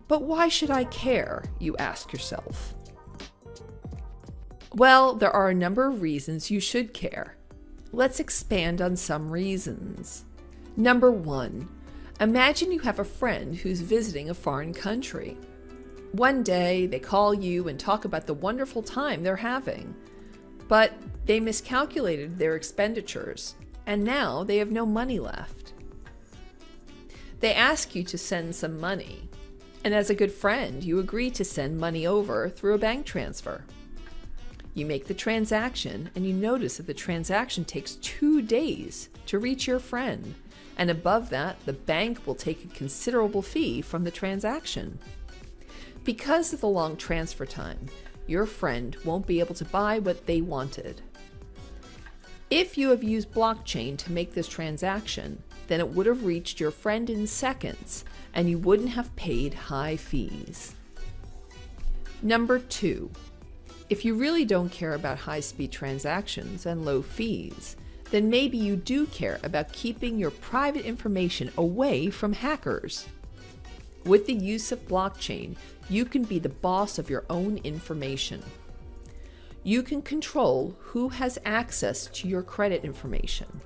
But why should I care, you ask yourself? Well, there are a number of reasons you should care. Let's expand on some reasons. Number 1, imagine you have a friend who's visiting a foreign country. One day, they call you and talk about the wonderful time they're having, but they miscalculated their expenditures, and now they have no money left. They ask you to send some money, and as a good friend, you agree to send money over through a bank transfer. You make the transaction, and you notice that the transaction takes 2 days to reach your friend, and above that, the bank will take a considerable fee from the transaction. Because of the long transfer time, your friend won't be able to buy what they wanted. If you have used blockchain to make this transaction, then it would have reached your friend in seconds, and you wouldn't have paid high fees. Number 2, if you really don't care about high-speed transactions and low fees, then maybe you do care about keeping your private information away from hackers. With the use of blockchain, you can be the boss of your own information. You can control who has access to your credit information,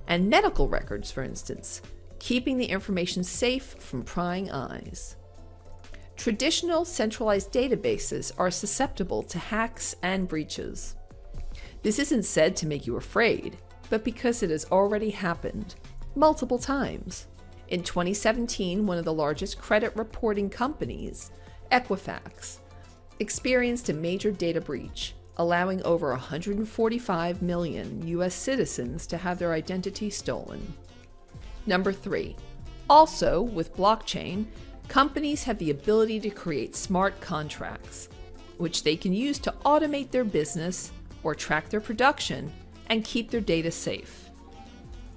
and medical records, for instance, keeping the information safe from prying eyes. Traditional centralized databases are susceptible to hacks and breaches. This isn't said to make you afraid, but because it has already happened multiple times. In 2017, one of the largest credit reporting companies, Equifax, experienced a major data breach, allowing over 145 million US citizens to have their identity stolen. Number 3, also with blockchain, companies have the ability to create smart contracts, which they can use to automate their business or track their production and keep their data safe.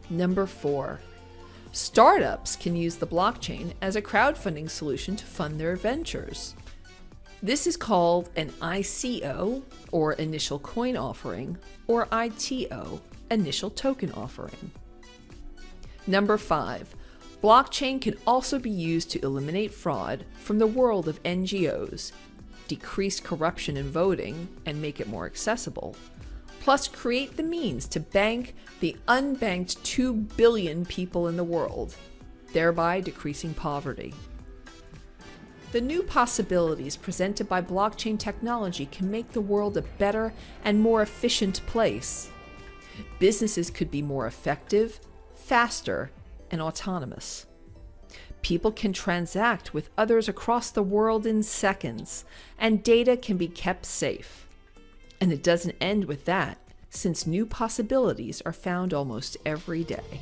Number 4, startups can use the blockchain as a crowdfunding solution to fund their ventures. This is called an ICO, or initial coin offering, or ITO, initial token offering. Number 5, blockchain can also be used to eliminate fraud from the world of NGOs, decrease corruption in voting and make it more accessible, plus create the means to bank the unbanked 2 billion people in the world, thereby decreasing poverty. The new possibilities presented by blockchain technology can make the world a better and more efficient place. Businesses could be more effective, faster, and autonomous. People can transact with others across the world in seconds, and data can be kept safe. And it doesn't end with that, since new possibilities are found almost every day.